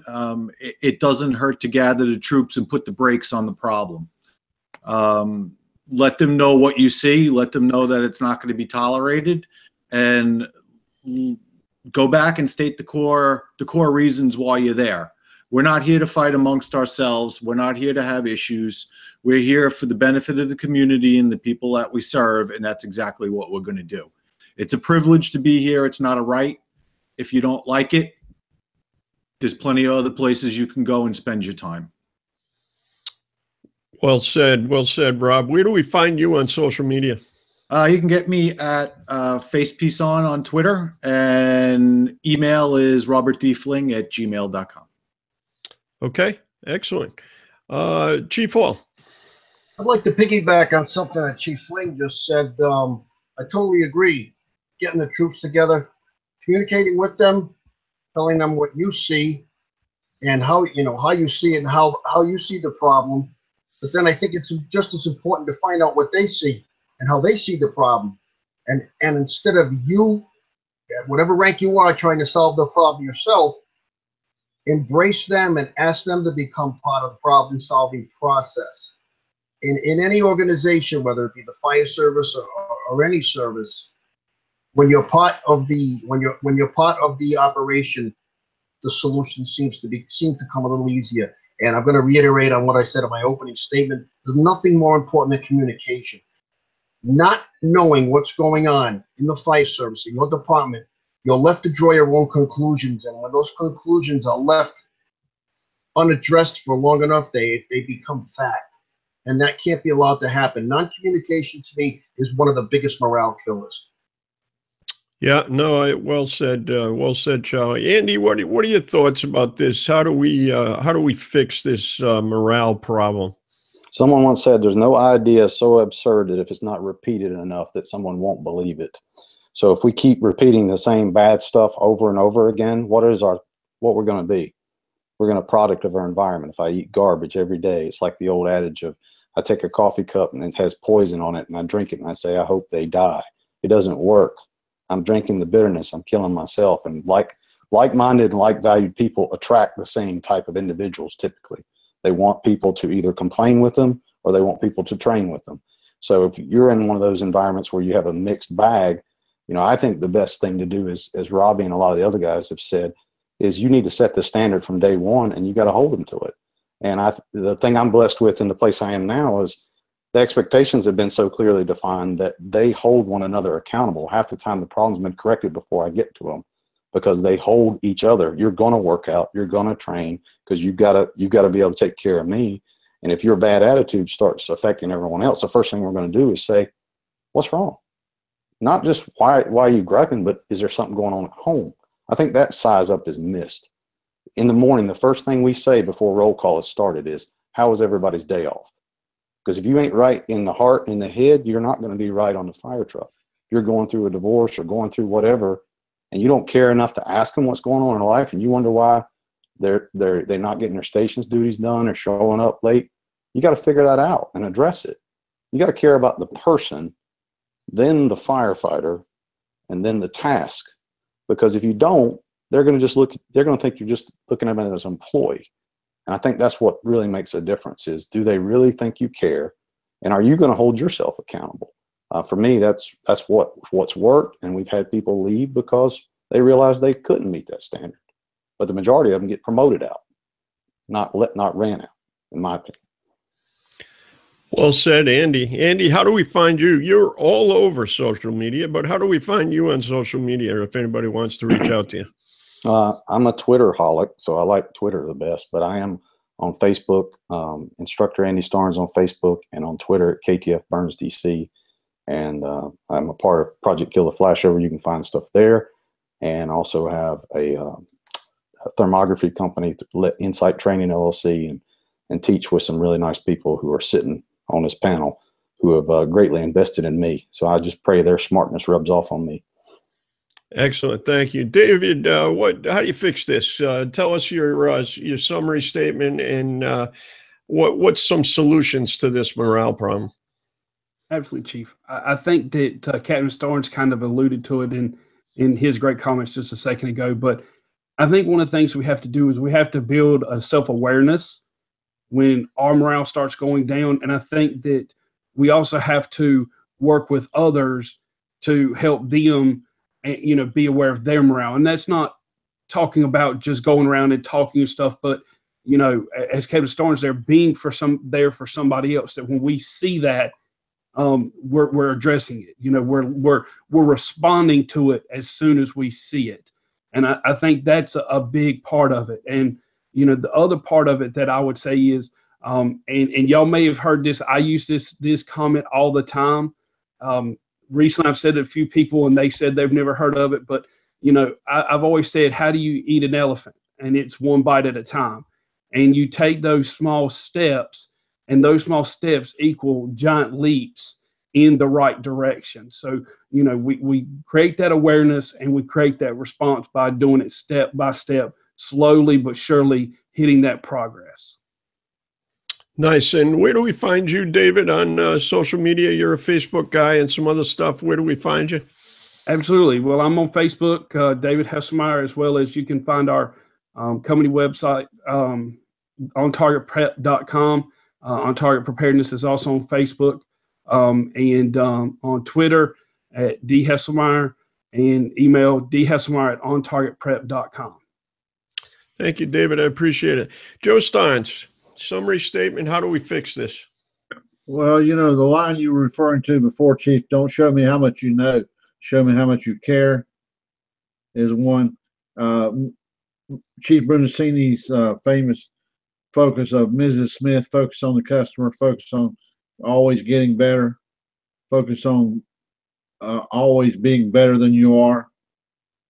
it doesn't hurt to gather the troops and put the brakes on the problem. Let them know what you see. Let them know that it's not going to be tolerated, and go back and state the core reasons why you're there. We're not here to fight amongst ourselves. We're not here to have issues. We're here for the benefit of the community and the people that we serve, and that's exactly what we're going to do. It's a privilege to be here. It's not a right. If you don't like it, there's plenty of other places you can go and spend your time. Well said, Rob. Where do we find you on social media? You can get me at FacePeaceOn on Twitter, and email is robertdfling@gmail.com. Okay, excellent. Chief Hall. I'd like to piggyback on something that Chief Fling just said. I totally agree. Getting the troops together, communicating with them, telling them what you see and how you see it and how you see the problem. But then I think it's just as important to find out what they see and how they see the problem. And instead of you, at whatever rank you are, trying to solve the problem yourself, embrace them and ask them to become part of the problem-solving process. In any organization, whether it be the fire service or any service, when you're part of the operation, the solution seems to come a little easier. And I'm going to reiterate on what I said in my opening statement. There's nothing more important than communication. Not knowing what's going on in the fire service, in your department, you're left to draw your own conclusions. And when those conclusions are left unaddressed for long enough, they become fact. And that can't be allowed to happen. Non-communication, to me, is one of the biggest morale killers. Yeah, no, well said, Charlie. Andy, what are your thoughts about this? How do we fix this morale problem? Someone once said, "There's no idea so absurd that if it's not repeated enough, that someone won't believe it." So if we keep repeating the same bad stuff over and over again, what we're going to be? We're going to product of our environment. If I eat garbage every day, it's like the old adage of, I take a coffee cup and it has poison on it and I drink it and I say, I hope they die. It doesn't work. I'm drinking the bitterness. I'm killing myself. And like-minded and like-valued people attract the same type of individuals typically. They want people to either complain with them or they want people to train with them. So if you're in one of those environments where you have a mixed bag, I think the best thing to do is, as Robbie and a lot of the other guys have said, is you need to set the standard from day one and you got to hold them to it. And the thing I'm blessed with in the place I am now is the expectations have been so clearly defined that they hold one another accountable. Half the time the problem's been corrected before I get to them because they hold each other. You're going to work out, you're going to train because you've got to be able to take care of me. And if your bad attitude starts affecting everyone else, the first thing we're going to do is say, what's wrong? Not just why are you griping, but is there something going on at home? I think that size up is missed. In the morning, the first thing we say before roll call is started is, how was everybody's day off? Because if you ain't right in the heart and the head, you're not going to be right on the fire truck. If you're going through a divorce or going through whatever, and you don't care enough to ask them what's going on in their life, and you wonder why they're not getting their stations duties done or showing up late, you got to figure that out and address it. You got to care about the person, then the firefighter, and then the task. Because if you don't, they're going to think you're just looking at them as an employee. And I think that's what really makes a difference is, do they really think you care? And are you going to hold yourself accountable? For me, that's what's worked. And we've had people leave because they realized they couldn't meet that standard. But the majority of them get promoted out, not ran out, in my opinion. Well said, Andy. Andy, how do we find you? You're all over social media, but how do we find you on social media if anybody wants to reach out to you? I'm a Twitter-holic, so I like Twitter the best, but I am on Facebook, Instructor Andy Starnes on Facebook, and on Twitter at KTF Burns DC. And I'm a part of Project Kill the Flashover. You can find stuff there. and also have a thermography company, Insight Training LLC, and teach with some really nice people who are sitting on this panel who have greatly invested in me. So I just pray their smartness rubs off on me. Excellent. Thank you. David, how do you fix this? Tell us your summary statement and what's some solutions to this morale problem? Absolutely, Chief. I think that Captain Starnes kind of alluded to it in his great comments just a second ago, but I think one of the things we have to do is we have to build a self-awareness when our morale starts going down. And I think that we also have to work with others to help them, be aware of their morale. And that's not talking about just going around and talking and stuff, but, as Captain Starnes, they're being there for somebody else, that when we see that, we're addressing it. We're responding to it as soon as we see it. And I think that's a big part of it. And, the other part of it that I would say is, and y'all may have heard this, I use this comment all the time. Recently I've said to a few people and they said they've never heard of it, but, I've always said, how do you eat an elephant? And it's one bite at a time. And you take those small steps, and those small steps equal giant leaps in the right direction. So, we create that awareness and we create that response by doing it step by step, slowly but surely hitting that progress. Nice. And where do we find you, David, on social media? You're a Facebook guy and some other stuff. Where do we find you? Absolutely. Well, I'm on Facebook, David Hesselmeyer, as well as you can find our company website, ontargetprep.com. On Target Preparedness is also on Facebook, and on Twitter at D Hesselmeyer, and email dhesselmeyer@ontargetprep.com. Thank you, David. I appreciate it. Joe Steins, summary statement. How do we fix this? Well, the line you were referring to before, Chief, don't show me how much you know, show me how much you care, is one. Chief Brunacini's famous focus of Mrs. Smith, focus on the customer, focus on always getting better, focus on always being better than you are.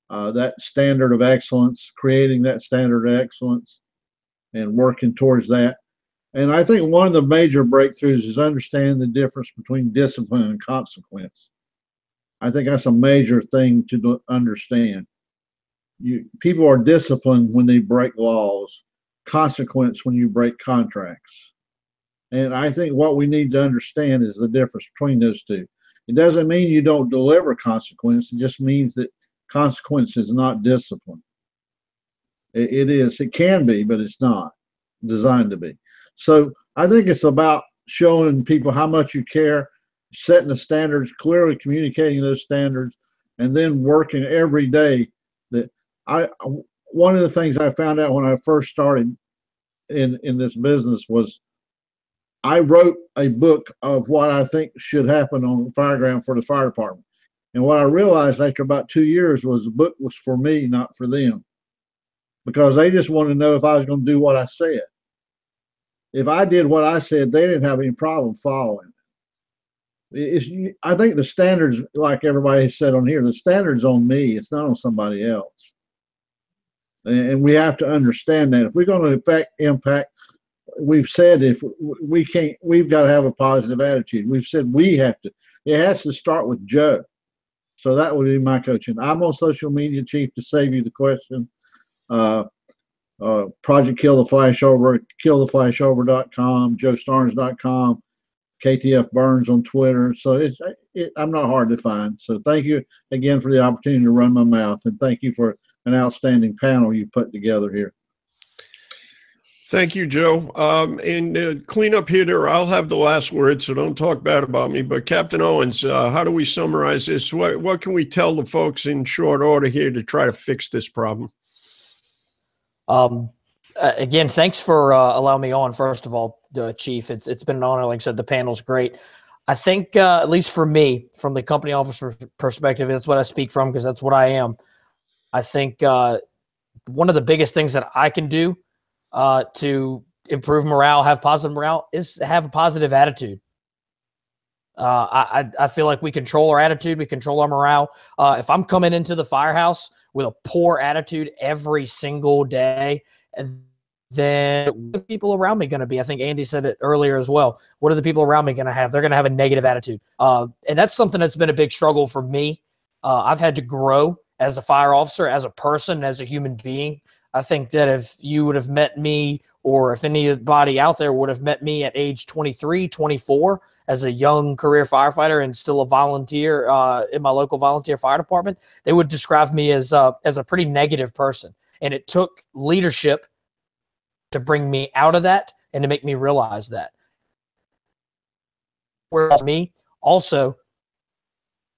That standard of excellence, creating that standard of excellence and working towards that. And I think one of the major breakthroughs is understanding the difference between discipline and consequence. I think that's a major thing to understand. People are disciplined when they break laws, consequence when you break contracts. And I think what we need to understand is the difference between those two. It doesn't mean you don't deliver consequence. It just means that consequence is not discipline. It is. It can be, but it's not designed to be. So I think it's about showing people how much you care, setting the standards, clearly communicating those standards, and then working every day. One of the things I found out when I first started in this business was I wrote a book of what I think should happen on the fireground for the fire department. And what I realized after about 2 years was the book was for me, not for them, because they just wanted to know if I was going to do what I said. If I did what I said, they didn't have any problem following. I think the standards, like everybody said on here, the standard's on me. It's not on somebody else. And we have to understand that if we're going to impact, we've said if we can't, we've got to have a positive attitude. We've said we have to. It has to start with Joe. So that would be my coaching. I'm on social media, Chief, to save you the question. Project Kill the Flashover, killtheflashover.com, joestarnes.com, KTF Burns on Twitter. So I'm not hard to find. So thank you again for the opportunity to run my mouth, and thank you for an outstanding panel you put together here. Thank you, Joe. And clean up here, I'll have the last word, so don't talk bad about me. But Captain Owens, how do we summarize this? What can we tell the folks in short order here to try to fix this problem? Again, thanks for allowing me on, first of all, Chief. It's been an honor. Like I said, the panel's great. I think, at least for me, from the company officer perspective, that's what I speak from because that's what I am. I think one of the biggest things that I can do to improve morale, have positive morale, is have a positive attitude. I feel like we control our attitude. We control our morale. If I'm coming into the firehouse with a poor attitude every single day, then what are the people around me going to be? I think Andy said it earlier as well. What are the people around me going to have? They're going to have a negative attitude. And that's something that's been a big struggle for me. I've had to grow as a fire officer, as a person, as a human being. I think that if you would have met me, or if anybody out there would have met me at age 23, 24, as a young career firefighter and still a volunteer in my local volunteer fire department, they would describe me as a pretty negative person. And it took leadership to bring me out of that and to make me realize that. Whereas me, also,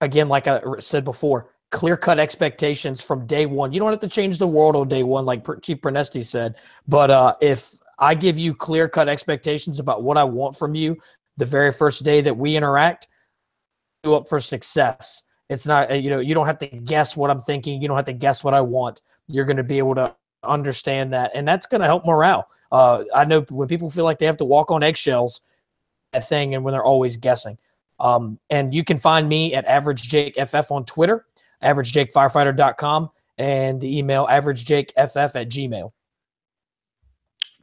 again, like I said before, clear-cut expectations from day one. You don't have to change the world on day one, like Chief Pernesti said. But if I give you clear-cut expectations about what I want from you the very first day that we interact, you up for success. It's not, you don't have to guess what I'm thinking. You don't have to guess what I want. You're going to be able to understand that, and that's going to help morale. I know when people feel like they have to walk on eggshells, that thing, and when they're always guessing. And you can find me at AverageJakeFF on Twitter, AverageJakeFirefighter.com, and the email AverageJakeFF@gmail.com.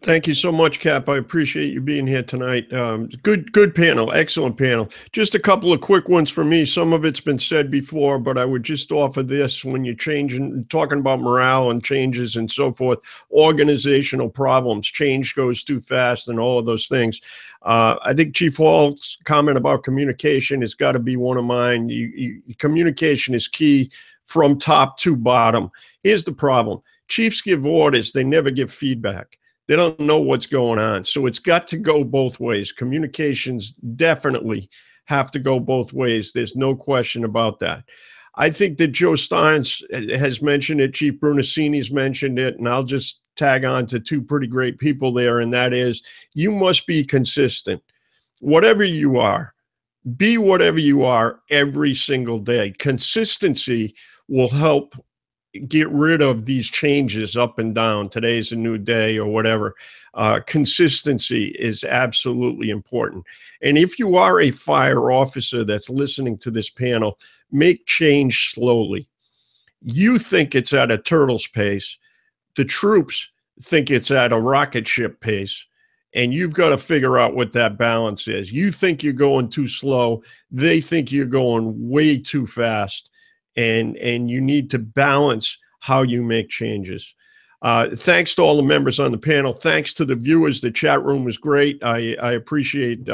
Thank you so much, Cap. I appreciate you being here tonight. Good panel, excellent panel. Just a couple of quick ones for me. Some of it's been said before, but I would just offer this: when you're talking about morale and changes and so forth, organizational problems, change goes too fast and all of those things. I think Chief Hall's comment about communication has got to be one of mine. Communication is key from top to bottom. Here's the problem. Chiefs give orders. They never give feedback. They don't know what's going on. So it's got to go both ways. Communications definitely have to go both ways. There's no question about that. I think that Joe Steins has mentioned it. Chief Brunacini's mentioned it. And I'll just tag on to two pretty great people there. And that is, you must be consistent. Whatever you are, be whatever you are every single day. Consistency will help get rid of these changes up and down. Today's a new day or whatever. Consistency is absolutely important. And if you are a fire officer that's listening to this panel, make change slowly. You think it's at a turtle's pace. The troops think it's at a rocket ship pace. And you've got to figure out what that balance is. You think you're going too slow. They think you're going way too fast. And you need to balance how you make changes. Thanks to all the members on the panel. Thanks to the viewers. The chat room was great. I appreciate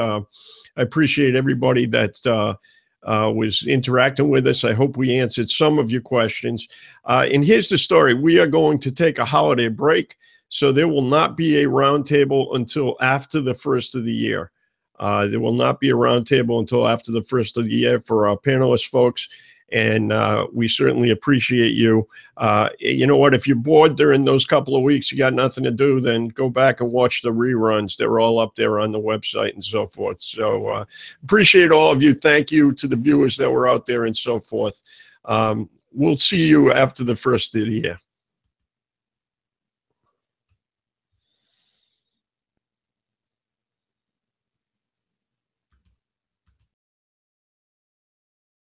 everybody that was interacting with us. I hope we answered some of your questions. And here's the story. We are going to take a holiday break, so there will not be a roundtable until after the first of the year. There will not be a roundtable until after the first of the year for our panelist folks. And we certainly appreciate you. You know what? If you're bored during those couple of weeks, you got nothing to do, then go back and watch the reruns. They're all up there on the website and so forth. So appreciate all of you. Thank you to the viewers that were out there and so forth. We'll see you after the first of the year.